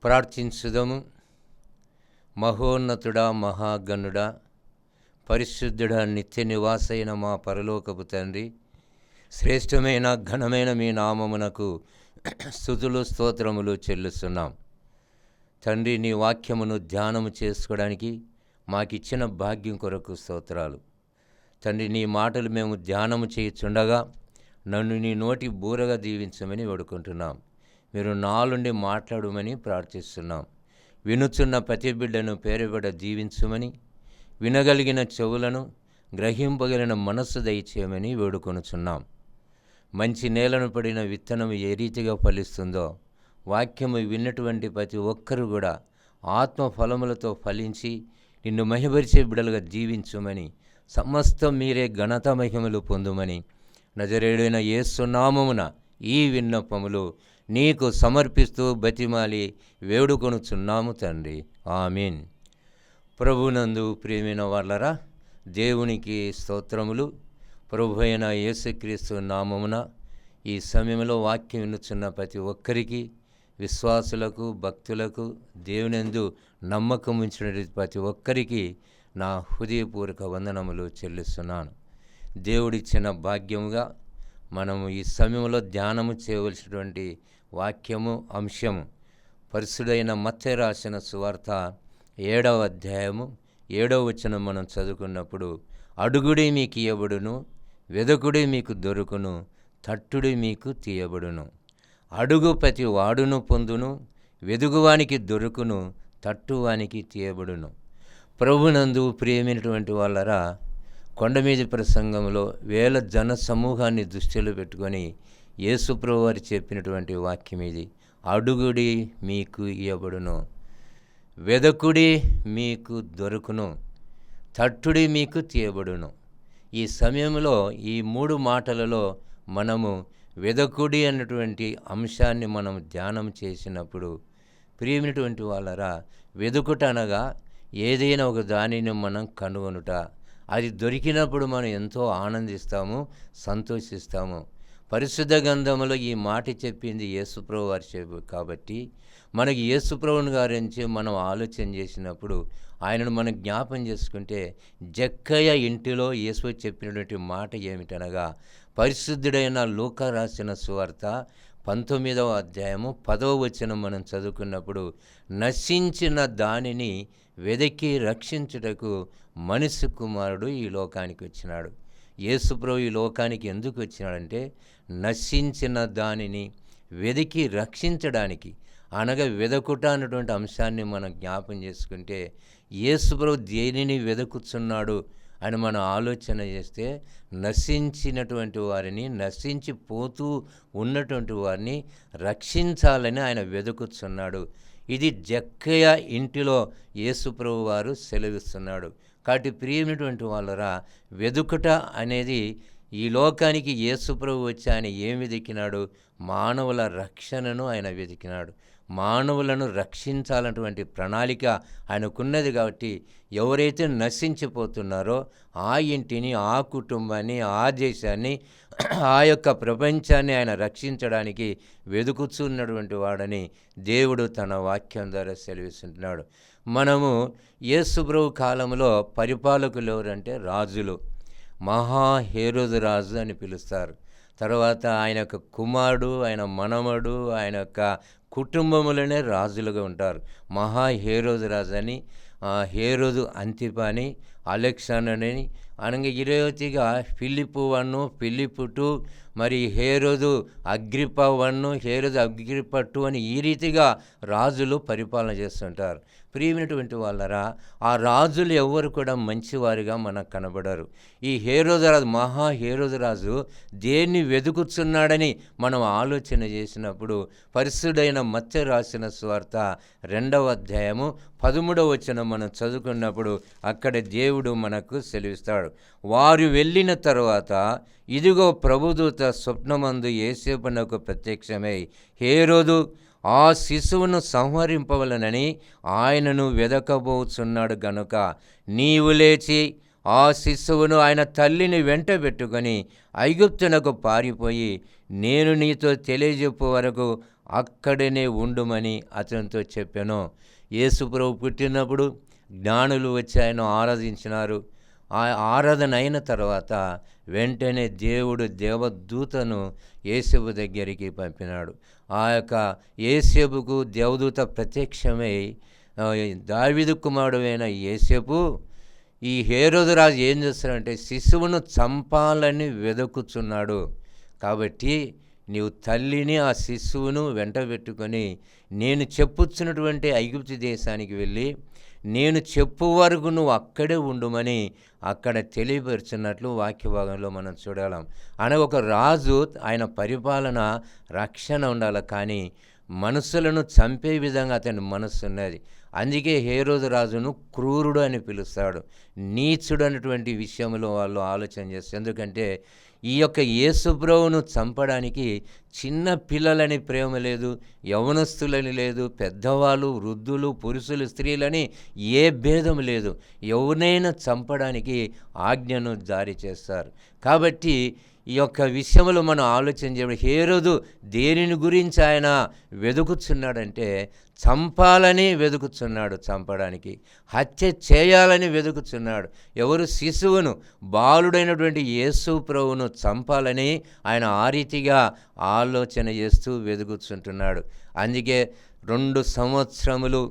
ప్రార్థించుదము. మహోన్నతుడా, మహాగణుడా, పరిశుద్ధుడా, నిత్య నివాసైన మా పరలోకపు తండ్రి, శ్రేష్టమైన ఘనమైన మీ నామమునకు స్తుతులు స్తోత్రములు చెల్లిస్తున్నాం. తండ్రి, నీ వాక్యమును ధ్యానము చేసుకోవడానికి మాకిచ్చిన భాగ్యం కొరకు స్తోత్రాలు. తండ్రి, నీ మాటలు మేము ధ్యానము చేయుచుండగా నన్ను నీ నోటి బూరగా దీవించమని వేడుకుంటున్నాం. మీరు నాలుండి మాట్లాడమని ప్రార్థిస్తున్నాం. వినుచున్న ప్రతి బిడ్డను పేరుబడ దీవించమని, వినగలిగిన చెవులను, గ్రహింపగలిగిన మనస్సు దయచేయమని వేడుకొనుచున్నాం. మంచి నేలను పడిన విత్తనం ఏ రీతిగా ఫలిస్తుందో, వాక్యము విన్నటువంటి ప్రతి ఒక్కరు కూడా ఆత్మ ఫలములతో ఫలించి నిన్ను మహిమపరిచే బిడ్డలుగా జీవించుమని, సమస్తం మీరే ఘనత మహిమలు పొందుమని నజరేయుడైన యేసు నామమున ఈ విన్నపములు నీకు సమర్పిస్తూ బతిమాలి వేడుకొనుచున్నాము తండ్రి. ఆమీన్. ప్రభునందు ప్రియమైన వాళ్ళరా, దేవునికి స్తోత్రములు. ప్రభు అయిన యేసుక్రీస్తు నామమున ఈ సమయంలో వాక్యం వినుచున్న ప్రతి ఒక్కరికి, విశ్వాసులకు, భక్తులకు, దేవునందు నమ్మకం ఉంచిన ప్రతి ఒక్కరికి నా హృదయపూర్వక వందనములు చెల్లిస్తున్నాను. దేవుడిచ్చిన భాగ్యముగా మనము ఈ సమయంలో ధ్యానము చేయవలసినటువంటి వాక్యము, అంశము పరిశుద్ధైన మత్తయి రాసిన సువార్త 7వ అధ్యాయము 7వ వచనం మనం చదువుకున్నప్పుడు, అడుగుడి మీకు ఇయ్యబడును, వెదకుడి మీకు దొరుకును, తట్టుడి మీకు తీయబడును. అడుగు ప్రతి వాడును పొందును, వెదుగువానికి దొరుకును, తట్టువానికి తీయబడును. ప్రభునందు ప్రియమైనటువంటి వాళ్ళరా, కొండమీది ప్రసంగంలో వేల జన సమూహాన్ని దృష్టిలో పెట్టుకొని యేసుప్రభు వారు చెప్పినటువంటి వాక్యం ఇది. అడుగుడి మీకు ఇయ్యబడును, వెదకుడి మీకు దొరుకును, తట్టుడి మీకు తీయబడును. ఈ సమయంలో ఈ 3 మాటలలో మనము వెదకుడి అన్నటువంటి అంశాన్ని మనం ధ్యానం చేసినప్పుడు, ప్రియమైనటువంటి వాళ్ళరా, వెదుకుట అనగా ఏదైనా ఒక దానిని మనం కనుగొనుట. అది దొరికినప్పుడు మనం ఎంతో ఆనందిస్తాము, సంతోషిస్తాము. పరిశుద్ధ గ్రంథములో ఈ మాట చెప్పింది యేసుప్రభు వారు కాబట్టి మనకి యేసుప్రభుని గురించి మనం ఆలోచన చేసినప్పుడు, ఆయనను మనం జ్ఞాపం చేసుకుంటే, జక్కయ్య ఇంటిలో యేసు చెప్పినటువంటి మాట ఏమిటనగా, పరిశుద్ధుడైన లూకా రాసిన సువార్త 19వ అధ్యాయము 10వ వచనం మనం చదువుకున్నప్పుడు, నశించిన దానిని వెదకి రక్షించుటకు మనిషి కుమారుడు ఈ లోకానికి వచ్చినాడు. యేసుప్రభు ఈ లోకానికి ఎందుకు వచ్చినాడంటే, నశించిన దానిని వెదకి రక్షించడానికి. అనగా వెదకుట అన్నటువంటి అంశాన్ని మనం జ్ఞాపం చేసుకుంటే, యేసుప్రభు దేనిని వెదకుచున్నాడు అని మనం ఆలోచన చేస్తే, నశించినటువంటి వారిని, నశించిపోతూ ఉన్నటువంటి వారిని రక్షించాలని ఆయన వెదకుచున్నాడు. ఇది జక్కయ్య ఇంటిలో యేసుప్రభు వారు సెలవిస్తున్నాడు. కాబట్టి ప్రియమైనటువంటి వాళ్ళరా, వెదుకుట అనేది ఈ లోకానికి యేసుప్రభు వచ్చి ఆయన ఏమి వెతికినాడు? మానవుల రక్షణను ఆయన వెతికినాడు. మానవులను రక్షించాలన్నటువంటి ప్రణాళిక ఆయనకున్నది. కాబట్టి ఎవరైతే నశించిపోతున్నారో ఆ ఇంటిని, ఆ కుటుంబాన్ని, ఆ దేశాన్ని, ఆ యొక్క ప్రపంచాన్ని ఆయన రక్షించడానికి వెతుకుతున్నటువంటి వాడని దేవుడు తన వాక్యం ద్వారా సెలవిస్తున్నాడు. మనము యేసుప్రభు కాలంలో పరిపాలకులు ఎవరంటే రాజులు. మహాహేరోదు రాజు అని పిలుస్తారు. తర్వాత ఆయన యొక్క కుమారుడు, ఆయన మనమడు, ఆయన యొక్క కుటుంబములనే రాజులుగా ఉంటారు. మహాహేరోదు రాజు అని, హేరోదు అంతిపని, అలెగ్జాండర్ అని, అనగా ఇరవతిగా ఫిలిప్పు 1, ఫిలిప్పు 2, మరి హేరోదు అగ్రిప్ప 1, హేరోదు అగ్రిప్ప 2 అని ఈ రీతిగా రాజులు పరిపాలన చేస్తుంటారు. ప్రియమైనటువంటి వాళ్ళరా, ఆ రాజులు ఎవ్వరు కూడా మంచివారిగా మనకు కనబడరు. ఈ హేరోదు రాజు, హేరోదు రాజు దేన్ని వెతుకుతున్నాడని మనం ఆలోచన చేసినప్పుడు, పరిశుద్ధైన మత్తయి రాసిన సువార్త 2వ అధ్యాయము 13వ వచనం మనం చదువుకున్నప్పుడు అక్కడ దేవుడు మనకు సెలవిస్తాడు. వారు వెళ్ళిన తరువాత, ఇదిగో ప్రభుదూత స్వప్నమందు యోసేపునకు ప్రత్యక్షమై, హేరోదు ఆ శిశువును సంహరింపవలనని ఆయనను వెదకబోచున్నాడు గనుక నీవు లేచి ఆ శిశువును ఆయన తల్లిని వెంట పెట్టుకొని ఐగుప్తునకు పారిపోయి నేను నీతో తెలియజెప్పు వరకు అక్కడనే ఉండుమని అతనితో చెప్పాను. యేసుప్రభు పుట్టినప్పుడు జ్ఞానులు వచ్చి ఆయన ఆరాధించినారు. ఆ ఆరాధన అయిన తర్వాత వెంటనే దేవుడు దేవదూతను యేసేపు దగ్గరికి పంపినాడు. ఆ యొక్క యేసేపుకు దేవదూత ప్రత్యక్షమై, దావీదు కుమారుడైన యేసేపు, ఈ హేరోదు రాజు ఏం చేస్తాడంటే శిశువును చంపాలని వెదకుచున్నాడు. కాబట్టి నీవు తల్లిని ఆ శిశువును వెంట పెట్టుకొని నేను చెప్పుచున్నటువంటి ఐగుప్తు దేశానికి వెళ్ళి నేను చెప్పు వరకు నువ్వు అక్కడే ఉండుమని అక్కడ తెలియపరుచున్నట్లు వాక్యభాగంలో మనం చూడగలం. అనగా ఒక రాజు ఆయన పరిపాలన రక్షణ ఉండాలి, కానీ మనుషులను చంపే విధంగా అతని మనస్సు ఉన్నది. అందుకే హేరోదు రాజును క్రూరుడు అని పిలుస్తాడు. నీచుడు అనేటువంటి విషయంలో వాళ్ళు ఆలోచన చేస్తారు. ఎందుకంటే ఈ యొక్క యేసుప్రభువును చంపడానికి చిన్న పిల్లలని ప్రేమ లేదు, యవనస్తులని లేదు, పెద్దవాళ్ళు, వృద్ధులు, పురుషులు, స్త్రీలని ఏ భేదం లేదు. ఎవరినైనా చంపడానికి ఆజ్ఞను జారీ చేస్తారు. కాబట్టి ఈ యొక్క విషయంలో మనం ఆలోచన చేయడం, హేరోదు దేనిని గురించి ఆయన వెదుకుచున్నాడంటే చంపాలని వెదుకుచున్నాడు, చంపడానికి, హత్య చేయాలని వెదుకుచున్నాడు. ఎవరు? శిశువును, బాలుడైనటువంటి యేసు ప్రభువును చంపాలని ఆయన ఆ రీతిగా ఆలోచన చేస్తూ వెదుకుచుంటున్నాడు. అందుకే 2 సంవత్సరములు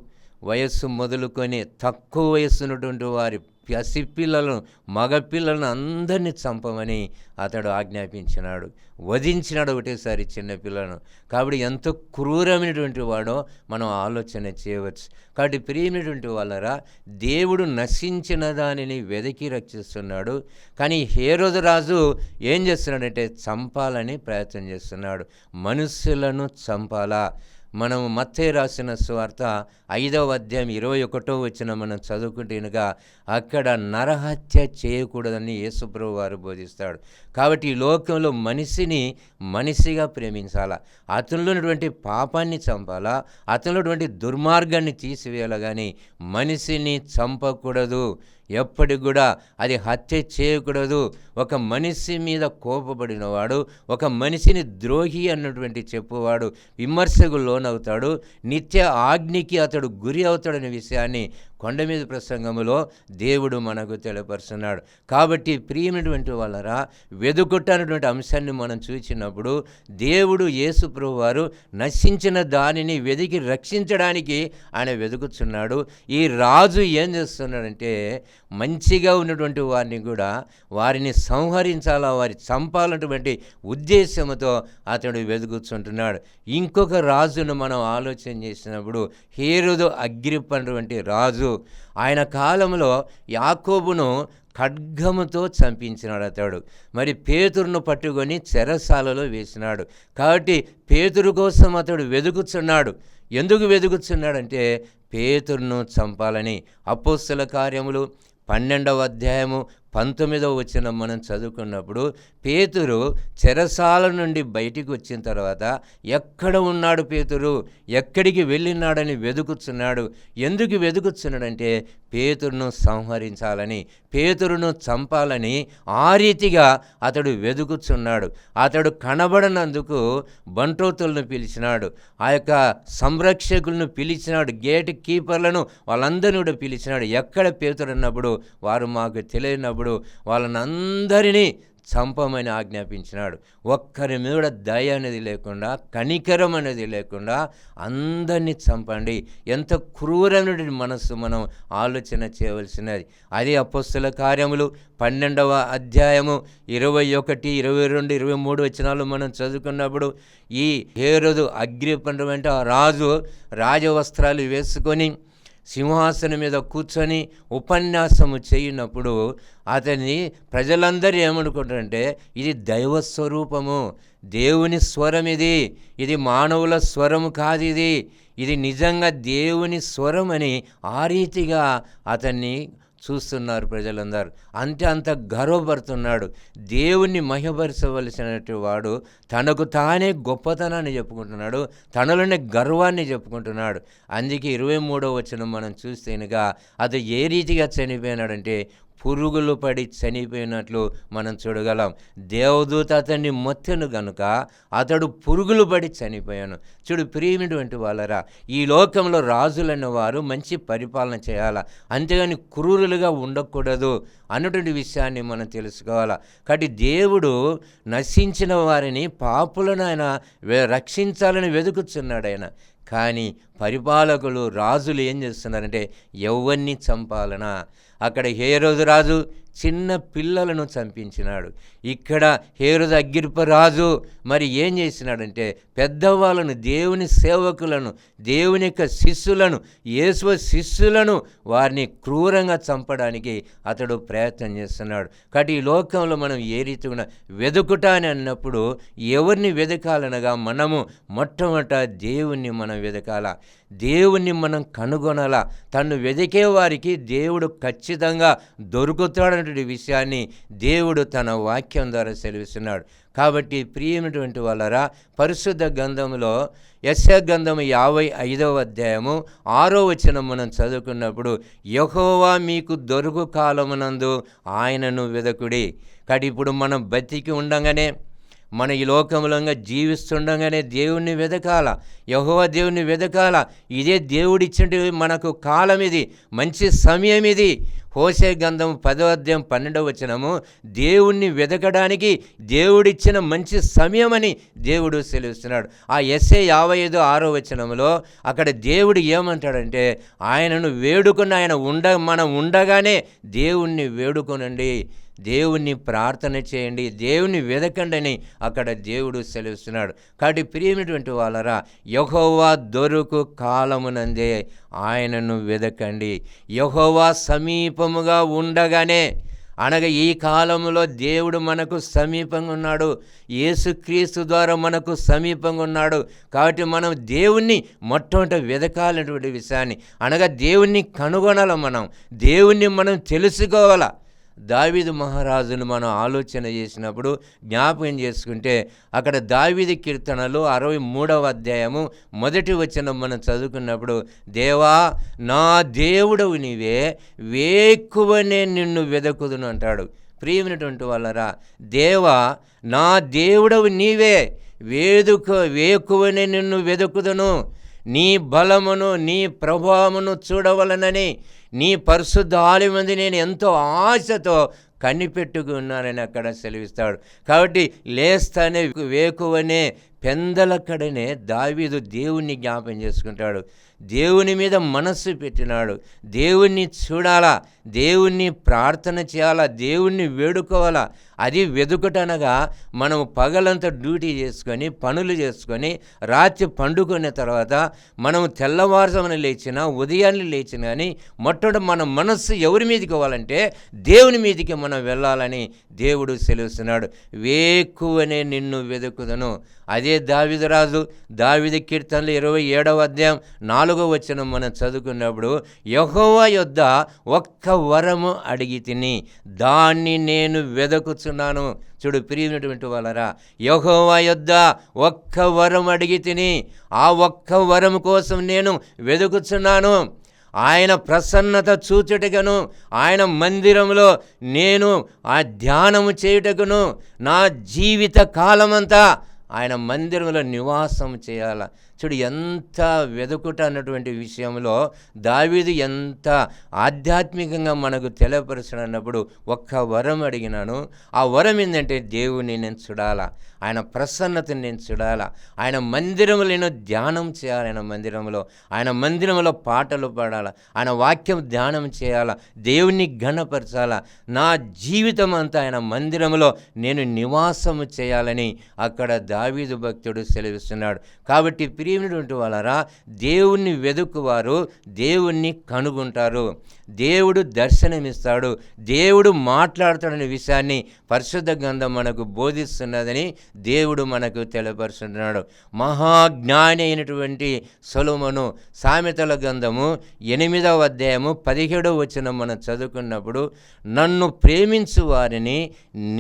వయస్సు మొదలుకొని తక్కువ వయస్సున్నటువంటి వారి పసిపిల్లలను, మగపిల్లలను అందరినీ చంపమని అతడు ఆజ్ఞాపించినాడు. వధించినాడు ఒకటేసారి చిన్నపిల్లను. కాబట్టి ఎంత క్రూరమైనటువంటి వాడో మనం ఆలోచన చేయవచ్చు. కాబట్టి ప్రియమైనటువంటి వాళ్ళరా, దేవుడు నశించిన దానిని వెతికి రక్షిస్తున్నాడు. కానీ హేరోదు రాజు ఏం చేస్తున్నాడంటే చంపాలని ప్రయత్నం చేస్తున్నాడు. మనుషులను చంపాలా? మనం మత్తయి రాసిన సువార్త 5వ అధ్యాయం 21వ వచనం మనం చదువుకుంటేనుగా అక్కడ నరహత్య చేయకూడదని యేసుప్రభు వారు బోధిస్తాడు. కాబట్టి ఈ లోకంలో మనిషిని మనిషిగా ప్రేమించాలా, అతనిలో ఉన్నటువంటి పాపాన్ని చంపాలా, అతనిలో ఉన్నటువంటి దుర్మార్గాన్ని తీసివేయాలా, కానీ మనిషిని చంపకూడదు. ఎప్పటికి కూడా అది హత్య చేయకూడదు. ఒక మనిషి మీద కోపపడినవాడు, ఒక మనిషిని ద్రోహి అన్నటువంటి చెప్పువాడు విమర్శకు లోనవుతాడు, నిత్య ఆజ్ఞకి అతడు గురి అవుతాడనే విషయాన్ని కొండ మీద ప్రసంగములో దేవుడు మనకు తెలియపరుస్తున్నాడు. కాబట్టి ప్రియమైనటువంటి వాళ్ళరా, వెదుకుట్టనటువంటి అంశాన్ని మనం చూసినప్పుడు దేవుడు యేసు ప్రభువు వారు నశించిన దానిని వెదికి రక్షించడానికి ఆయన వెదుకుతున్నాడు. ఈ రాజు ఏం చేస్తున్నాడంటే మంచిగా ఉన్నటువంటి వారిని కూడా వారిని సంహరించాలా, వారి చంపాలన్నటువంటి ఉద్దేశంతో అతడు వెదుకుతుంటున్నాడు. ఇంకొక రాజును మనం ఆలోచన చేసినప్పుడు హేరోదు అగ్రిప్ప అన్నటువంటి రాజు, ఆయన కాలంలో యాకోబును ఖడ్గముతో చంపించినాడు అతడు. మరి పేతురును పట్టుకొని చెరసాలలో వేసినాడు. కాబట్టి పేతురు కోసం అతడు వెదుకుతున్నాడు. ఎందుకు వెదుకుతున్నాడంటే పేతురును చంపాలని. అపోస్తల కార్యములు 12వ అధ్యాయము 19వ వచనం మనం చదువుకున్నప్పుడు పేతురు చెరసాల నుండి బయటికి వచ్చిన తర్వాత ఎక్కడ ఉన్నాడు పేతురు, ఎక్కడికి వెళ్ళినాడని వెదుకుతున్నాడు. ఎందుకు వెదుకుతున్నాడంటే పేతురును సంహరించాలని, పేతురును చంపాలని ఆ రీతిగా అతడు వెదుకుతున్నాడు. అతడు కనబడనందుకు బంట్రోతులను పిలిచినాడు, ఆ యొక్క సంరక్షకులను పిలిచినాడు, గేట్ కీపర్లను వాళ్ళందరినీ కూడా పిలిచినాడు. ఎక్కడ పేతురు అన్నప్పుడు వారు మాకు తెలియనప్పుడు వాళ్ళని అందరినీ చంపమని ఆజ్ఞాపించినాడు. ఒక్కరి మీద దయ అనేది లేకుండా, కనికరం అనేది లేకుండా అందరినీ చంపండి. ఎంత క్రూరమైన మనస్సు మనం ఆలోచన చేయవలసినది. అది అపోస్తల కార్యములు 12వ అధ్యాయము 21, 22, 23 వచనాలు మనం చదువుకున్నప్పుడు ఈ హేరోదు అగ్రిప్ప అంటే ఆ రాజు రాజవస్త్రాలు వేసుకొని సింహాసనం మీద కూర్చొని ఉపన్యాసము చేయనప్పుడు అతన్ని ప్రజలందరూ ఏమనుకుంటారంటే ఇది దైవ స్వరూపము, దేవుని స్వరం, ఇది మానవుల స్వరము కాదు, ఇది నిజంగా దేవుని స్వరం అని ఆ రీతిగా అతన్ని చూస్తున్నారు ప్రజలందరూ. అంత గర్వపడుతున్నాడు. దేవుణ్ణి మహిమపరచవలసినటువంటి వాడు తనకు తానే గొప్పతనాన్ని చెప్పుకుంటున్నాడు, తనలోనే గర్వాన్ని చెప్పుకుంటున్నాడు. అందుకే 23వ వచనం మనం చూస్తేనుగా అతను ఏ రీతిగా చనిపోయినాడంటే పురుగులు పడి చనిపోయినట్లు మనం చూడగలం. దేవదూత అతన్ని మొత్తెను గనుక అతడు పురుగులు పడి చనిపోయాను. చూడు ప్రియమైనటువంటి వాళ్ళరా, ఈ లోకంలో రాజులన్న వారు మంచి పరిపాలన చేయాలా, అంతేగాని క్రూరులుగా ఉండకూడదు అన్నటువంటి విషయాన్ని మనం తెలుసుకోవాలా. కాబట్టి దేవుడు నశించిన వారిని, పాపులను ఆయన రక్షించాలని వెతుకుతున్నాడు ఆయన. కానీ పరిపాలకులు, రాజులు ఏం చేస్తున్నారంటే ఎవరిని చంపాలనా. అక్కడ హేరోదు రాజు చిన్న పిల్లలను చంపించినాడు. ఇక్కడ హేరోదు అగ్రిప్ప రాజు మరి ఏం చేసినాడంటే పెద్దవాళ్ళను, దేవుని సేవకులను, దేవుని యొక్క శిష్యులను, యేసు శిష్యులను వారిని క్రూరంగా చంపడానికి అతడు ప్రయత్నం చేస్తున్నాడు. కాబట్టి ఈ లోకంలో మనం ఏ రీతిగా వెతుకుట అని అన్నప్పుడు ఎవరిని వెతకాలనగా మనము మొట్టమొదట దేవుణ్ణి మనం వెతకాల, దేవుణ్ణి మనం కనుగొనాలా. తను వెతికే వారికి దేవుడు ఖచ్చితంగా దొరుకుతాడనే విషయాన్ని దేవుడు తన వాక్యం ద్వారా సెలవిస్తున్నాడు. కాబట్టి ప్రియమైనటువంటి వాళ్ళరా, పరిశుద్ధ గ్రంథంలో యెషయా గ్రంథము 55వ అధ్యాయము 6వ వచనం మనం చదువుకున్నప్పుడు, యెహోవా మీకు దొరుకు కాలమునందు ఆయనను వెదకుడి. కాబట్టి ఇప్పుడు మనం బతికి ఉండగానే, మన ఈ లోకంలో జీవిస్తుండగానే దేవుణ్ణి వెదకాల, యెహోవా దేవుణ్ణి వెదకాల. ఇదే దేవుడిచ్చిన మనకు కాలం, ఇది మంచి సమయం. ఇది హోషే గ్రంథం 10వ అధ్యాయం 12వ వచనము దేవుణ్ణి వెదకడానికి దేవుడిచ్చిన మంచి సమయం అని దేవుడు సెలవిస్తున్నాడు. ఆ యెషయా 55:6వ వచనంలో అక్కడ దేవుడు ఏమంటాడంటే, ఆయనను వేడుకుని మనం ఉండగానే దేవుణ్ణి వేడుకొనండి, దేవుణ్ణి ప్రార్థన చేయండి, దేవుని వెదకండి అని అక్కడ దేవుడు సెలవిస్తున్నాడు. కాబట్టి ప్రియమైనటువంటి వాళ్ళరా, యెహోవా దొరుకు కాలమునందే ఆయనను వెదకండి. యెహోవా సమీపముగా ఉండగానే, అనగా ఈ కాలంలో దేవుడు మనకు సమీపంగా ఉన్నాడు, యేసుక్రీస్తు ద్వారా మనకు సమీపంగా ఉన్నాడు. కాబట్టి మనం దేవుణ్ణి మొట్టమొదట వెదకాలనేటువంటి విషయాన్ని, అనగా దేవుణ్ణి కనుగొనాల, మనం దేవుణ్ణి మనం తెలుసుకోవాలా. దావీదు మహారాజును మనం ఆలోచన చేసినప్పుడు జ్ఞాపకం చేసుకుంటే, అక్కడ దావీదు కీర్తనలు 63వ అధ్యాయము 1వ వచనం మనం చదువుకున్నప్పుడు, దేవా నా దేవుడవు నీవే, వేకువనే నిన్ను వెదకుదును అంటాడు. ప్రియమైనటువంటి వాళ్ళరా, దేవా నా దేవుడవు నీవే, వేకువనే నిన్ను వెదకుదును, నీ బలమును నీ ప్రభావమును చూడవలనని నీ పరిశుద్ధ ఆలయమందు నేను ఎంతో ఆశతో కనిపెట్టుకున్నానని అక్కడ సెలవిస్తాడు. కాబట్టి లేస్తానే వేకువనే పెందలక్కడనే దావీదు దేవుణ్ణి జ్ఞాపం చేసుకుంటాడు. దేవుని మీద మనస్సు పెట్టినాడు. దేవుణ్ణి చూడాలా, దేవుణ్ణి ప్రార్థన చేయాలా, దేవుణ్ణి వేడుకోవాలా. అది వెదుకటనగా మనం పగలంతా డ్యూటీ చేసుకొని, పనులు చేసుకొని, రాత్రి పండుకున్న తర్వాత మనం తెల్లవారుజామున లేచినా, ఉదయాన్నే లేచినా కానీ మొట్టమొదటి మన మనస్సు ఎవరి మీదకి పోవాలంటే దేవుని మీదకి మనం వెళ్ళాలని దేవుడు సెలవుస్తున్నాడు. వేకువనే నిన్ను వెదుకుదను. అదే దావీదు రాజు దావీదు కీర్తనలు 27వ అధ్యాయం 4వ వచనం మనం చదువుకున్నప్పుడు, యెహోవా యొద్ద ఒక్క వరము అడిగి తిని దాన్ని నేను వెదకుచున్నాను. చూడు ప్రియమైనటువంటి వాళ్ళరా, యెహోవా యొద్ద ఒక్క వరం అడిగి తిని ఆ ఒక్క వరం కోసం నేను వెదుకుచున్నాను. ఆయన ప్రసన్నత చూచుటకును, ఆయన మందిరంలో నేను ఆ ధ్యానము చేయుటకును నా జీవిత కాలమంతా ఆయన మందిరంలో నివాసం చేయాల. చూడు ఎంత వెదుకుట అన్నటువంటి విషయంలో దావీదు ఎంత ఆధ్యాత్మికంగా మనకు తెలియపరచనప్పుడు ఒక్క వరం అడిగినాను. ఆ వరం ఏంటంటే దేవుని నేను చూడాలా, ఆయన ప్రసన్నతని నేను చూడాలా, ఆయన మందిరంలో నేను ధ్యానం చేయాలి, ఆయన మందిరంలో పాటలు పాడాలా, ఆయన వాక్యం ధ్యానం చేయాలా, దేవుని ఘనపరచాలా, నా జీవితం అంతా ఆయన మందిరంలో నేను నివాసము చేయాలని అక్కడ దావీదు భక్తుడు సెలవిస్తున్నాడు. కాబట్టి ప్రియమైనటువంటి వాళ్ళరా, దేవుణ్ణి వెదుకువారు దేవుణ్ణి కనుగొంటారు, దేవుడు దర్శనమిస్తాడు, దేవుడు మాట్లాడతాడనే విషయాన్ని పరిశుద్ధ గ్రంథం మనకు బోధిస్తున్నదని దేవుడు మనకు తెలియపరుస్తున్నాడు. మహాజ్ఞాని అయినటువంటి సొలొమోను సామెతల గ్రంథము 8వ అధ్యాయము 17వ వచనం మనం చదువుకున్నప్పుడు, నన్ను ప్రేమించు వారిని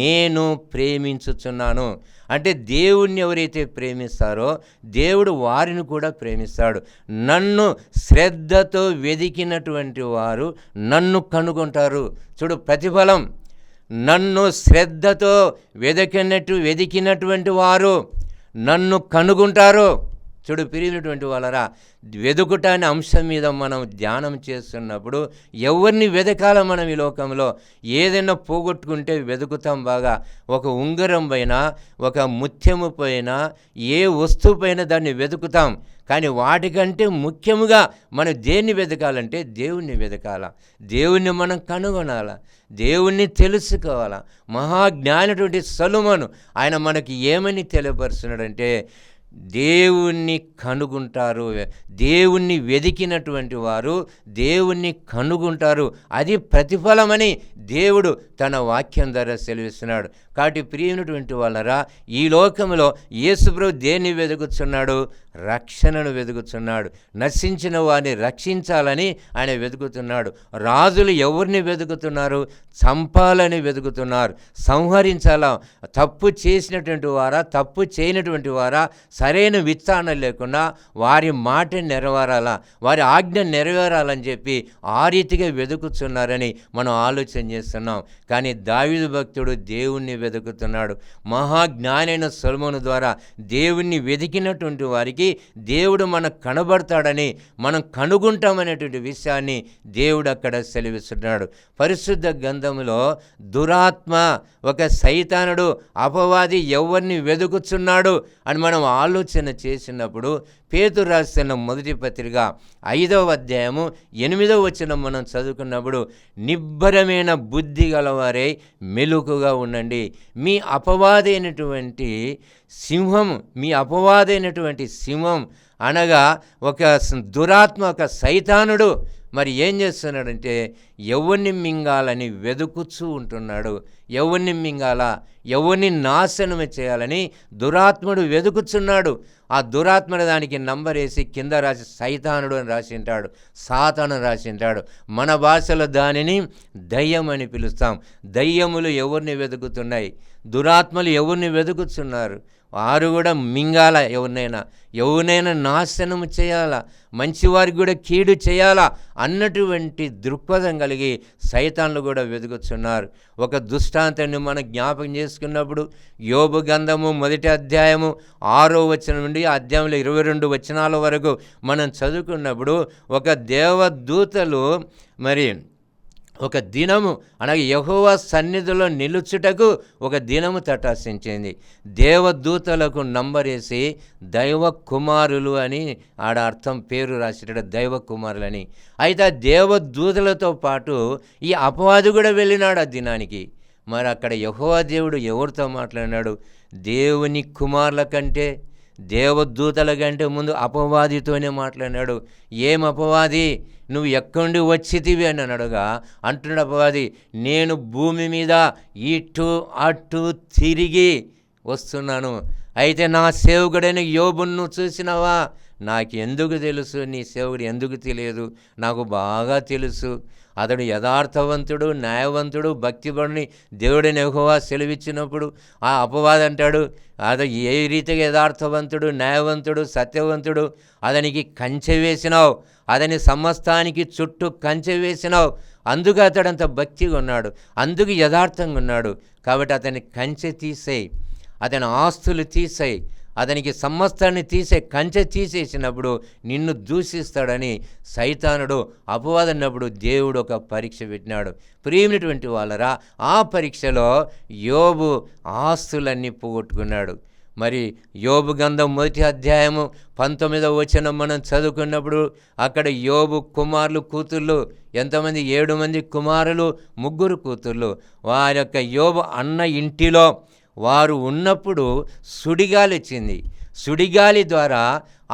నేను ప్రేమించుచున్నాను. అంటే దేవుణ్ణి ఎవరైతే ప్రేమిస్తారో దేవుడు వారిని కూడా ప్రేమిస్తాడు. నన్ను శ్రద్ధతో వెదికినటువంటి వారు నన్ను కనుగొంటారు. చూడు ప్రతిఫలం, నన్ను శ్రద్ధతో వెదికినటువంటి వారు నన్ను కనుగొంటారు. చూడు ప్రియమైనటువంటి వాళ్ళరా, వెదుకుట అనే అంశం మీద మనం ధ్యానం చేస్తున్నప్పుడు ఎవరిని వెదకాల మనం ఈ లోకంలో? ఏదైనా పోగొట్టుకుంటే వెతుకుతాం బాగా. ఒక ఉంగరం పైన, ఒక ముత్యము పైన, ఏ వస్తువు పైన దాన్ని వెతుకుతాం. కానీ వాటికంటే ముఖ్యముగా మనం దేన్ని వెతకాలంటే దేవుణ్ణి వెతకాల. దేవుణ్ణి మనం కనుగొనాల, దేవుణ్ణి తెలుసుకోవాలా. మహాజ్ఞానటువంటి సొలొమోను ఆయన మనకి ఏమని తెలియపరుస్తున్నాడంటే, దేవుణ్ణి కనుగొంటారు, దేవుణ్ణి వెదికినటువంటి వారు దేవుణ్ణి కనుగొంటారు, అది ప్రతిఫలమని దేవుడు తన వాక్యం ద్వారా సెలవిస్తున్నాడు. కాబట్టి ప్రియమైనటువంటి వాళ్ళరా, ఈ లోకంలో యేసుప్రభు దేన్ని వెతుకుతున్నాడు? రక్షణను వెతుకుతున్నాడు. నశించిన వారిని రక్షించాలని ఆయన వెతుకుతున్నాడు. రాజులు ఎవరిని వెతుకుతున్నారు? చంపాలని వెతుకుతున్నారు, సంహరించాలా. తప్పు చేసినటువంటి వారా, తప్పు చేయనటువంటి వారా, సరైన విచారణ లేకుండా వారి మాట నెరవేరాలా, వారి ఆజ్ఞ నెరవేరాలని చెప్పి ఆ రీతిగా వెతుకుతున్నారని మనం ఆలోచన చేస్తున్నాం. కానీ దావీదు భక్తుడు దేవుణ్ణి వెతుకుతున్నాడు. మహాజ్ఞానైన సొలొమోను ద్వారా దేవుణ్ణి వెతికినటువంటి వారికి దేవుడు మనకు కనబడతాడని, మనం కనుగొంటామనేటువంటి విషయాన్ని దేవుడు అక్కడ సెలవిస్తున్నాడు. పరిశుద్ధ గ్రంథములో దురాత్మ, ఒక సైతానుడు, అపవాది ఎవరిని వెతుకుతున్నాడు అని మనం ఆలోచన చేసినప్పుడు పేతురు రాసిన మొదటి పత్రిక 5వ అధ్యాయము 8వ వచనం మనం చదువుకున్నప్పుడు, నిబ్బరమైన బుద్ధి గలవారై మెలకుగా ఉండండి. మీ అపవాదైనటువంటి సింహం అనగా ఒక దురాత్మ, ఒక సైతానుడు మరి ఏం చేస్తున్నాడంటే ఎవరిని మింగాలని వెతుకుతూ ఉంటున్నాడు. ఎవరిని మింగాలా, ఎవరిని నాశనం చేయాలని దురాత్ముడు వెతుకుతున్నాడు. ఆ దురాత్మను దానికి నంబర్ వేసి కింద రాసి సైతానుడు అని రాసింటాడు, సాతాను రాసింటాడు. మన భాషలో దానిని దయ్యం అని పిలుస్తాం. దయ్యములు ఎవరిని వెతుకుతున్నాయి? దురాత్మలు ఎవరిని వెతుకుతున్నారు? వారు కూడా మింగాల, ఎవరినైనా నాశనం చేయాలా, మంచివారికి కూడా కీడు చేయాలా అన్నటువంటి దృక్పథం కలిగి సైతాన్లు కూడా వెతుకుతున్నారు. ఒక దృష్టాంతాన్ని మనం జ్ఞాపకం చేసుకున్నప్పుడు యోబు గ్రంథము 1వ అధ్యాయము 6వ వచనం నుండి అధ్యాయంలో 22 వచనాల వరకు మనం చదువుకున్నప్పుడు ఒక దేవదూతలు మరి ఒక దినము అనగా యెహోవా సన్నిధిలో నిలుచుటకు ఒక దినము తటాసించింది. దేవదూతలకు నంబరేసి దైవ కుమారులు అని ఆడ అర్థం, పేరు రాసేట దైవ కుమారులని. అయితే ఆ దేవదూతలతో పాటు ఈ అపవాది కూడా వెళ్ళినాడు ఆ దినానికి. మరి అక్కడ యెహోవా దేవుడు ఎవరితో మాట్లాడినాడు? దేవుని కుమారుల కంటే, దేవదూతల కంటే ముందు అపవాదితోనే మాట్లాడినాడు. ఏం అపవాది, నువ్వు ఎక్కడి వచ్చితివి అని అడగా అంటున్నాడు అపవాది, నేను భూమి మీద ఇటు అటు తిరిగి వస్తున్నాను. అయితే నా సేవకుడైన యోబును చూసినావా? నాకు ఎందుకు తెలుసు, నీ సేవకుడు ఎందుకు తెలియదు? నాకు బాగా తెలుసు. అతడు యథార్థవంతుడు, న్యాయవంతుడు, భక్తిపరుని దేవుడైన యెహోవా సెలవిచ్చినప్పుడు ఆ అపవాది అంటాడు, అతడు ఏ రీతిగా యథార్థవంతుడు, న్యాయవంతుడు, సత్యవంతుడు, అతనికి కంచె వేసినావు, అతని సమస్తానికి చుట్టూ కంచె వేసినావు, అందుకు అతడంత భక్తిగా ఉన్నాడు, అందుకు యథార్థంగా ఉన్నాడు. కాబట్టి అతని కంచె తీసేయి, అతని ఆస్తులు తీసేయి, అతనికి సమస్తాన్ని కంచె తీసేసినప్పుడు నిన్ను దూషిస్తాడని సైతానుడు అపవాదన్నప్పుడు దేవుడు ఒక పరీక్ష పెట్టినాడు. ప్రియమైనటువంటి వాళ్ళరా, ఆ పరీక్షలో యోబు ఆస్తులన్నీ పోగొట్టుకున్నాడు. మరి యోబు గ్రంథం 1వ అధ్యాయము 19వ వచనం మనం చదువుకున్నప్పుడు అక్కడ యోబు కుమారులు, కూతుర్లు ఎంతమంది? 7 మంది కుమారులు, 3 కూతుర్లు. వారి యొక్క యోబు అన్న ఇంటిలో వారు ఉన్నప్పుడు సుడిగాలి వచ్చింది. సుడిగాలి ద్వారా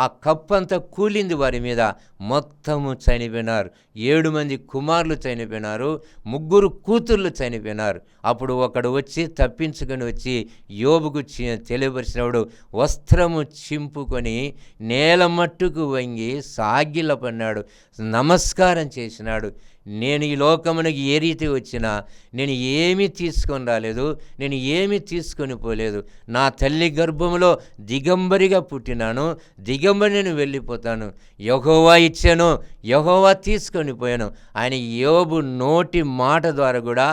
ఆ కప్పంతా కూలింది వారి మీద, మొత్తము చనిపోయినారు. 7 మంది కుమారులు చనిపోయినారు, 3 కూతుర్లు చనిపోయినారు. అప్పుడు ఒకడు వచ్చి తప్పించుకొని వచ్చి యోబుకు తెలియపరిచినప్పుడు వస్త్రము చింపుకొని నేల మట్టుకు వంగి సాగిలపన్నాడు, నమస్కారం చేసినాడు. నేను ఈ లోకమునకు ఏ రీతి వచ్చినా నేను ఏమీ తీసుకొని రాలేదు, నేను ఏమీ తీసుకొని పోలేదు. నా తల్లి గర్భంలో దిగంబరిగా పుట్టినాను, ఇక నేను వెళ్ళిపోతాను, యెహోవా ఇచ్చాను, యెహోవా తీసుకొని పోయాను. ఆయన యోబు నోటి మాట ద్వారా కూడా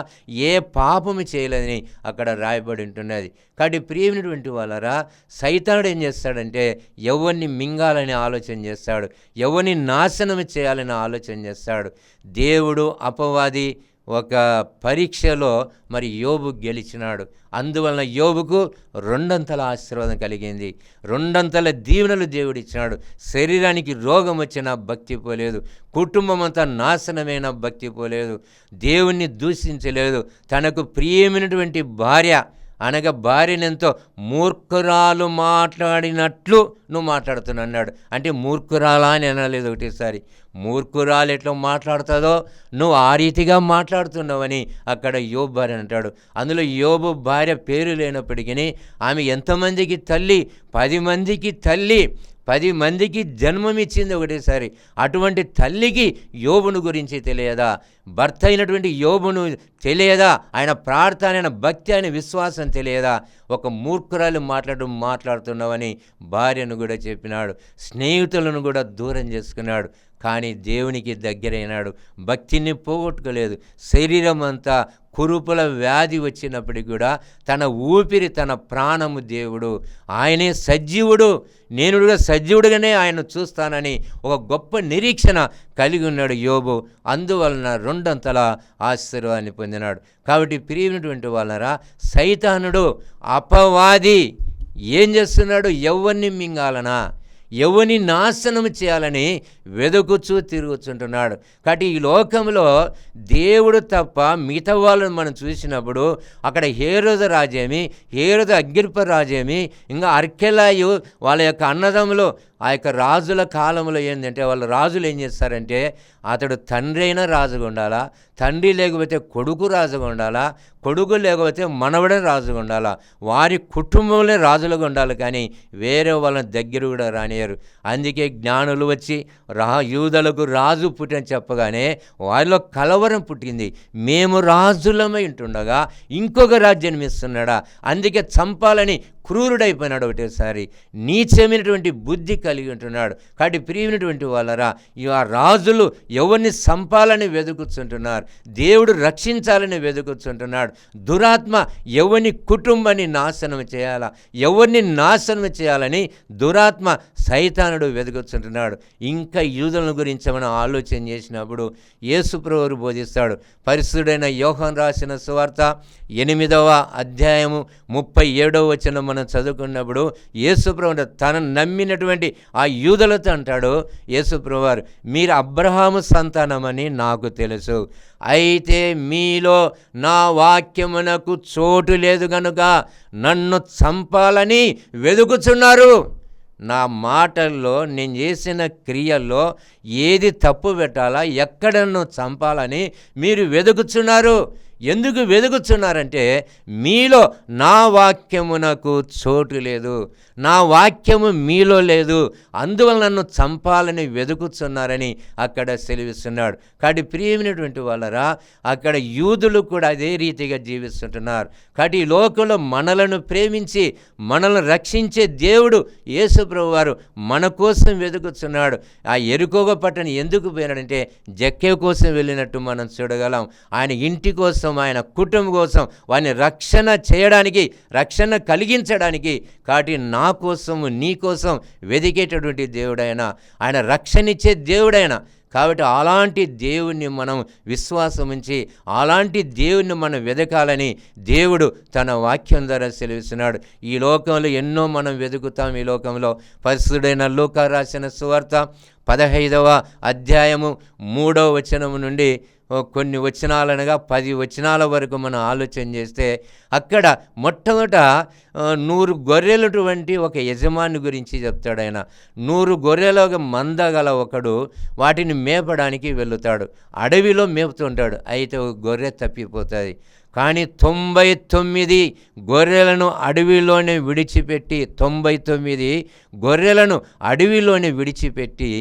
ఏ పాపము చేయలేదని అక్కడ రాయబడి ఉంటున్నది. కాబట్టి ప్రియమైనటువంటి వాళ్ళరా, సైతానుడు ఏం చేస్తాడంటే ఎవరిని మింగాలని ఆలోచన చేస్తాడు, ఎవరిని నాశనం చేయాలని ఆలోచన చేస్తాడు. దేవుడు అపవాది ఒక పరీక్షలో మరి యోబు గెలిచినాడు. అందువలన యోబుకు 2 ఆశీర్వాదం కలిగింది, 2 దీవెనలు దేవుడిచ్చినాడు. శరీరానికి రోగం వచ్చినా భక్తి పోలేదు, కుటుంబం అంతా నాశనమైన భక్తి పోలేదు, దేవుణ్ణి దూషించలేదు. తనకు ప్రియమైనటువంటి భార్య అనగా భార్యనెంతో మూర్ఖురాలు మాట్లాడినట్లు నువ్వు మాట్లాడుతున్నా అన్నాడు. అంటే మూర్ఖురాలా అని అనలేదు ఒకటేసారి. మూర్ఖురాలు ఎట్లా మాట్లాడుతుందో నువ్వు ఆ రీతిగా మాట్లాడుతున్నావని అక్కడ యోబు భార్య అంటాడు. అందులో యోబు భార్య పేరు లేనప్పటికీ ఆమె ఎంతమందికి తల్లి, 10 మందికి తల్లి, 10 మందికి జన్మమిచ్చింది ఒకటేసారి. అటువంటి తల్లికి యోబును గురించి తెలియదా? భర్త అయినటువంటి యోబును తెలియదా? ఆయన ప్రార్థన, ఆయన భక్తి, ఆయన విశ్వాసం తెలియదా? ఒక మూర్ఖురాలు మాట్లాడుతున్నావని భార్యను కూడా చెప్పినాడు, స్నేహితులను కూడా దూరం చేసుకున్నాడు. కానీ దేవునికి దగ్గరైనాడు, భక్తిని పోగొట్టుకోలేదు. శరీరం అంతా కురుపుల వ్యాధి వచ్చినప్పటికీ కూడా తన ఊపిరి, తన ప్రాణము దేవుడు, ఆయనే సజీవుడు, నేను కూడా సజీవుడిగానే ఆయన చూస్తానని ఒక గొప్ప నిరీక్షణ కలిగి ఉన్నాడు యోబు. అందువలన 2 ఆశీర్వాదాన్ని పొందినాడు. కాబట్టి ప్రియమైనటువంటి వాళ్ళరా, సైతానుడు అపవాది ఏం చేస్తున్నాడు? ఎవరిని మింగాలనా, ఎవరిని నాశనం చేయాలని వెదుకుచూ తిరుగుతుంటున్నాడు. కాబట్టి ఈ లోకంలో దేవుడు తప్ప మిగతా వాళ్ళని మనం చూసినప్పుడు అక్కడ హేరోదు రాజేమి, హేరోదు అగ్రిప్ప రాజేమి, ఇంకా అర్కెలాయు వాళ్ళ యొక్క అన్నదమ్ములు ఆ యొక్క రాజుల కాలంలో ఏంటంటే వాళ్ళ రాజులు ఏం చేస్తారంటే అతడు తండ్రి అయినా రాజుగా ఉండాలా, తండ్రి లేకపోతే కొడుకు రాజుగా ఉండాలా, కొడుకు లేకపోతే మనవడే రాజుగా ఉండాలా, వారి కుటుంబంలో రాజులుగా ఉండాలి, కానీ వేరే వాళ్ళని దగ్గర కూడా రానియరు. అందుకే జ్ఞానులు వచ్చి యూదులకు రాజు పుట్టని చెప్పగానే వారిలో కలవరం పుట్టింది. మేము రాజులమై ఉంటుండగా ఇంకొక రాజు జన్మిస్తున్నాడా, అందుకే చంపాలని క్రూరుడైపోయినాడు ఒకటేసారి. నీచమైనటువంటి బుద్ధి కలిగి ఉంటున్నాడు. కాబట్టి ప్రియమైనటువంటి వాళ్ళరా, ఆ రాజులు ఎవరిని చంపాలని వెతుకుతుంటున్నారు, దేవుడు రక్షించాలని వెతుకుతుంటున్నాడు. దురాత్మ ఎవరిని కుటుంబాన్ని నాశనం చేయాలా, ఎవరిని నాశనం చేయాలని దురాత్మ సైతానుడు వెతుకుతుంటున్నాడు. ఇంకా యూదుల గురించి మనం ఆలోచన చేసినప్పుడు యేసు ప్రభువు బోధిస్తాడు. పరిశుద్ధుడైన యోహాను రాసిన సువార్త 8వ అధ్యాయము 37వ వచనం మనం చదువుకున్నప్పుడు యేసు ప్రభువు తన నమ్మినటువంటి ఆ యూదులతో అంటాడు యేసు ప్రభువారు, మీరు అబ్రహాము సంతానమని నాకు తెలుసు, అయితే మీలో నా వాక్యమునకు చోటు లేదు గనుక నన్ను చంపాలని వెదుకుచున్నారు. నా మాటల్లో, నేను చేసిన క్రియల్లో ఏది తప్పు పెట్టాలా, ఎక్కడ నన్ను చంపాలని మీరు వెదుకుచున్నారు. ఎందుకు వెదుకుతున్నారంటే మీలో నా వాక్యమునకు చోటు లేదు, నా వాక్యము మీలో లేదు, అందువల్ల నన్ను చంపాలని వెదుకుతున్నారని అక్కడ సెలవిస్తున్నాడు. కాబట్టి ప్రియమైనటువంటి వాళ్ళరా, అక్కడ యూదులు కూడా అదే రీతిగా జీవిస్తుంటున్నారు. కాబట్టి ఈ లోకంలో మనలను ప్రేమించి మనల్ని రక్షించే దేవుడు యేసు ప్రభువారు మన కోసం వెతుకుతున్నాడు. ఆ యెరికో పట్టణం ఎందుకు పోయినాడంటే జక్కే కోసం వెళ్ళినట్టు మనం చూడగలం. ఆయన ఇంటి కోసం, ఆయన కుటుంబం కోసం, వారిని రక్షణ చేయడానికి, రక్షణ కలిగించడానికి. కాబట్టి నా కోసము, నీ కోసం వెదికేటటువంటి దేవుడైన ఆయన, రక్షణ ఇచ్చే దేవుడైన. కాబట్టి అలాంటి దేవుణ్ణి మనం విశ్వాసం ఉంచి అలాంటి దేవుణ్ణి మనం వెదకాలని దేవుడు తన వాక్యం ద్వారా సెలవిస్తున్నాడు. ఈ లోకంలో ఎన్నో మనం వెతుకుతాం. ఈ లోకంలో పరిశుద్ధుడైన లూకా రాసిన సువార్త 15వ అధ్యాయము 3వ వచనము నుండి కొన్ని వచనాలనగా 10 వచనాల వరకు మనం ఆలోచన చేస్తే అక్కడ మొట్టమొదట 100 గొర్రెలటువంటి ఒక యజమాని గురించి చెప్తాడు. ఆయన 100 గొర్రెల మందగల ఒకడు వాటిని మేపడానికి వెళుతాడు, అడవిలో మేపుతుంటాడు. అయితే ఒక గొర్రె తప్పిపోతుంది. కానీ 99 గొర్రెలను అడవిలోనే విడిచిపెట్టి, 99 గొర్రెలను అడవిలోనే విడిచిపెట్టి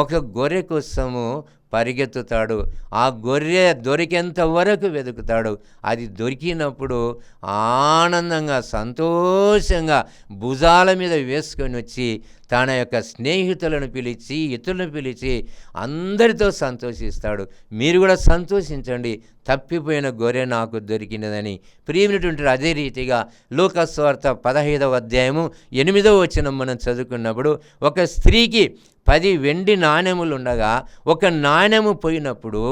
ఒక గొర్రె కోసము పరిగెత్తుతాడు. ఆ గొర్రె దొరికేంత వరకు వెతుకుతాడు. అది దొరికినప్పుడు ఆనందంగా సంతోషంగా భుజాల మీద వేసుకొని వచ్చి తన యొక్క స్నేహితులను పిలిచి ఇతరులను పిలిచి అందరితో సంతోషిస్తాడు. మీరు కూడా సంతోషించండి, తప్పిపోయిన గొర్రె నాకు దొరికినదని. ప్రియమైనటువంటి అదే రీతిగా లూకా సువార్త 15వ అధ్యాయము 8వ వచనం మనం చదువుకున్నప్పుడు ఒక స్త్రీకి 10 వెండి నాణెములు ఉండగా ఒక నాణెము పోయినప్పుడు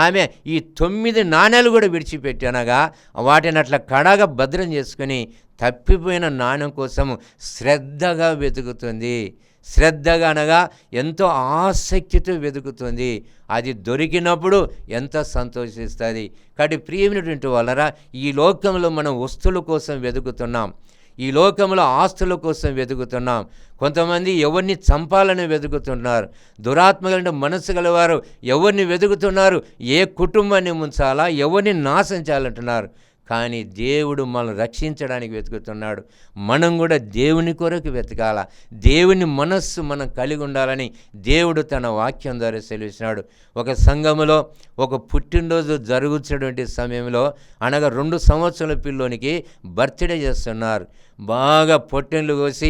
ఆమె ఈ 9 నాణేలు కూడా విడిచిపెట్టనగా వాటిని అట్లా కడగా భద్రం చేసుకుని తప్పిపోయిన నాణెం కోసం శ్రద్ధగా వెతుకుతుంది. శ్రద్ధగా అనగా ఎంతో ఆసక్తితో వెతుకుతుంది. అది దొరికినప్పుడు ఎంత సంతోషిస్తుంది. కాబట్టి ప్రియమైనటువంటి వాళ్ళరా, ఈ లోకంలో మనం వస్తువుల కోసం వెతుకుతున్నాం. ఈ లోకంలో ఆస్తుల కోసం వెతుకుతున్నాం. కొంతమంది ఎవరిని చంపాలని వెతుకుతున్నారు. దురాత్మగల మనసు గలవారు ఎవరిని వెతుకుతున్నారు? ఏ కుటుంబాన్ని ముంచాలా, ఎవరిని నాశనం చేయాలంటున్నారు. కానీ దేవుడు మనల్ని రక్షించడానికి వెతుకుతున్నాడు. మనం కూడా దేవుని కొరకు వెతకాల. దేవుని మనస్సు మనం కలిగి ఉండాలని దేవుడు తన వాక్యం ద్వారా సెలవిస్తున్నాడు. ఒక సంఘములో ఒక పుట్టినరోజు జరుగుతున్నటువంటి సమయంలో అనగా 2 సంవత్సరాల పిల్లోనికి బర్త్డే చేస్తున్నారు. బాగా పొట్టెన్లు కోసి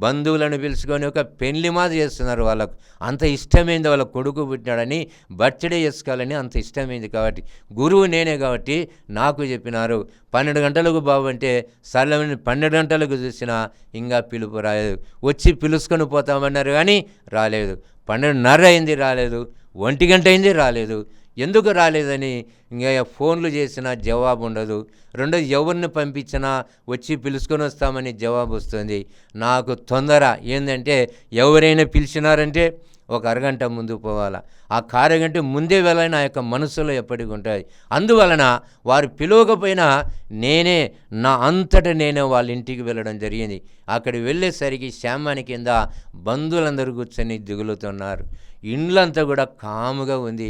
బంధువులను పిలుచుకొని ఒక పెళ్లి మాదిరి చేస్తున్నారు. వాళ్ళకు అంత ఇష్టమైంది, వాళ్ళ కొడుకు పుట్టినాడని బర్త్డే చేసుకోవాలని అంత ఇష్టమైంది. కాబట్టి గురువు నేనే కాబట్టి నాకు చెప్పినారు 12 గంటలకు బాబు అంటే సర్లేమని 12 గంటలకు చూసినా ఇంకా పిలుపు రాలేదు. వచ్చి పిలుచుకొని పోతామన్నారు కానీ రాలేదు. 12:30 అయింది రాలేదు. 1 గంట అయింది రాలేదు. ఎందుకు రాలేదని ఇంకా ఫోన్లు చేసినా జవాబు ఉండదు. రెండోది ఎవరిని పంపించినా వచ్చి పిలుచుకొని వస్తామని జవాబు వస్తుంది. నాకు తొందర ఏంటంటే ఎవరైనా పిలిచినారంటే ఒక అరగంట ముందు పోవాలా. ఆ అరగంట ముందే వెళ్ళని నా యొక్క మనసులో ఎప్పటికి ఉంటుంది. అందువలన వారు పిలవకపోయినా నేనే నా అంతటా నేనే వాళ్ళ ఇంటికి వెళ్ళడం జరిగింది. అక్కడికి వెళ్ళేసరికి శామాని కింద బంధువులందరూ కూర్చొని దిగులుతున్నారు. ఇండ్లంతా కూడా కాముగా ఉంది.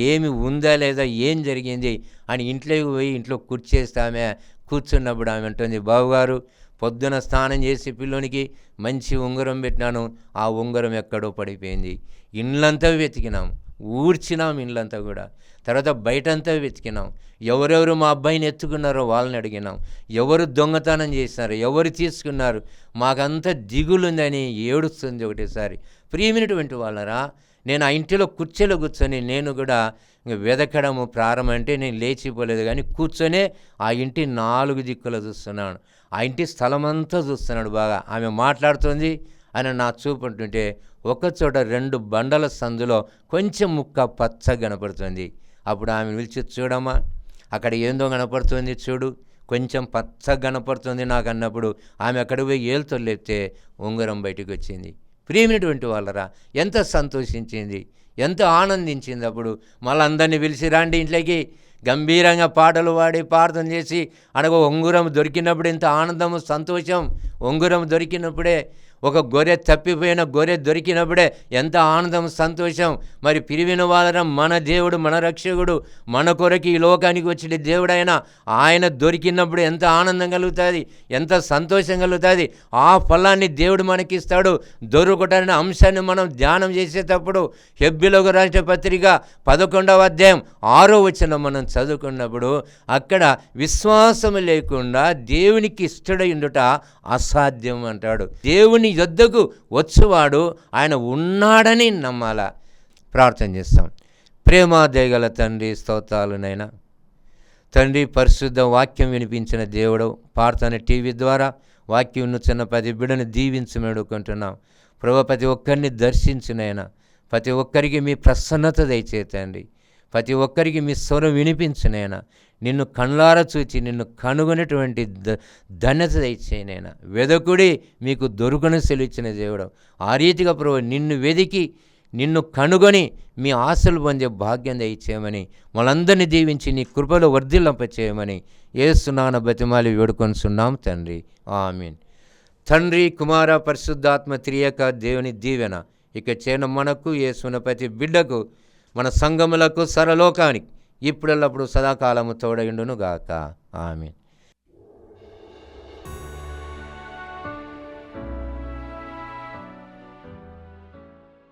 ఏమి ఉందా లేదా, ఏం జరిగింది అని ఇంట్లోకి పోయి ఇంట్లో కూర్చేస్తామే. కూర్చున్నప్పుడు ఆమె అంటుంది, బావగారు పొద్దున స్నానం చేసి పిల్లోనికి మంచి ఉంగరం పెట్టినాను, ఆ ఉంగరం ఎక్కడో పడిపోయింది. ఇండ్లంతా వెతికినాం, ఊడ్చినాం ఇండ్లంతా కూడా. తర్వాత బయటంతా వెతికినాం. ఎవరెవరు మా అబ్బాయిని ఎత్తుకున్నారో వాళ్ళని అడిగినాం. ఎవరు దొంగతనం చేసినారు, ఎవరు తీసుకున్నారు, మాకంతా దిగులుందని ఏడుస్తుంది ఒకటేసారి. ప్రియమైనటువంటి వాళ్ళరా, నేను ఆ ఇంటిలో కుర్చీలో కూర్చొని నేను కూడా వెదకడము ప్రారంభం అంటే నేను లేచిపోలేదు కానీ కూర్చొనే ఆ ఇంటి 4 దిక్కులు చూస్తున్నాను. ఆ ఇంటి స్థలమంతా చూస్తున్నాడు బాగా. ఆమె మాట్లాడుతుంది అని నా చూపు ఉంటుంటే ఒకచోట 2 బండల సందులో కొంచెం ముక్క పచ్చ కనపడుతుంది. అప్పుడు ఆమె పిలిచి, చూడమ్మా అక్కడ ఏందో కనపడుతుంది చూడు, కొంచెం పచ్చ కనపడుతుంది నాకు అన్నప్పుడు ఆమె అక్కడికి పోయి ఏలుతో లేపితే ఉంగరం బయటకు వచ్చింది. ప్రియమైనటువంటి వాళ్ళరా, ఎంత సంతోషించింది, ఎంత ఆనందించింది. అప్పుడు మళ్ళీ అందరినీ పిలిచి రండి ఇంట్లోకి, గంభీరంగా పాటలు పాడి ప్రార్థన చేసి అనగా ఉంగరం దొరికినప్పుడు ఎంత ఆనందము సంతోషం. ఉంగరం దొరికినప్పుడే, ఒక గొర్రె తప్పిపోయిన గొర్రె దొరికినప్పుడే ఎంత ఆనందం సంతోషం. మరి పిరివిన వాళ్ళం మన దేవుడు, మన రక్షకుడు, మన కొరకు ఈ లోకానికి వచ్చిన దేవుడైనా ఆయన దొరికినప్పుడు ఎంత ఆనందం కలుగుతుంది, ఎంత సంతోషం కలుగుతుంది. ఆ ఫలాన్ని దేవుడు మనకిస్తాడు. దొరకటనే అంశాన్ని మనం ధ్యానం చేసేటప్పుడు హెబ్రీయులకు రాసిన పత్రిక 11వ అధ్యాయం 6వ వచనం మనం చదువుకున్నప్పుడు అక్కడ విశ్వాసం లేకుండా దేవునికి ఇష్టడై ఉండుట అసాధ్యం అంటాడు. దేవుని యొద్దకు వచ్చువాడు ఆయన ఉన్నాడని నమ్మాల. ప్రార్థన చేస్తాం. ప్రేమ దయగల తండ్రి, స్తోత్రాలునైనా తండ్రి, పరిశుద్ధ వాక్యం వినిపించిన దేవుడు, ప్రార్థన టీవీ ద్వారా వాక్యం వినుచున్న ప్రతి బిడ్డను దీవించమేడుకుంటున్నాం. ప్రభు ప్రతి ఒక్కరిని దర్శించినైనా, ప్రతి ఒక్కరికి మీ ప్రసన్నత దయచేతండి. ప్రతి ఒక్కరికి మీ స్వరం వినిపించినైనా, నిన్ను కళ్ళారా చూచి నిన్ను కనుగొనేటువంటి ధన్యత దయచేయనైనా. వెదకుడి మీకు దొరుకుని సెలవిచ్చిన దేవుడు. ఆ రీతిగా ప్రభు నిన్ను వెదికి నిన్ను కనుగొని మీ ఆశలు పొందే భాగ్యం దయచేయమని, మనందరినీ దీవించి నీ కృపలో వర్ధిల్లంపచేయమని యేసునామమున బతిమాలి వేడుకొనుచున్నాం తండ్రి, ఆమేన్. తండ్రి, కుమార, పరిశుద్ధాత్మ త్రియక దేవుని దీవెన ఇక చేన మనకు, యేసున ప్రతి బిడ్డకు, మన సంఘములకు, సర్వలోకానికి ఇప్పుడెల్లప్పుడు సదాకాలము తోడయుండును గాక. ఆమేన్.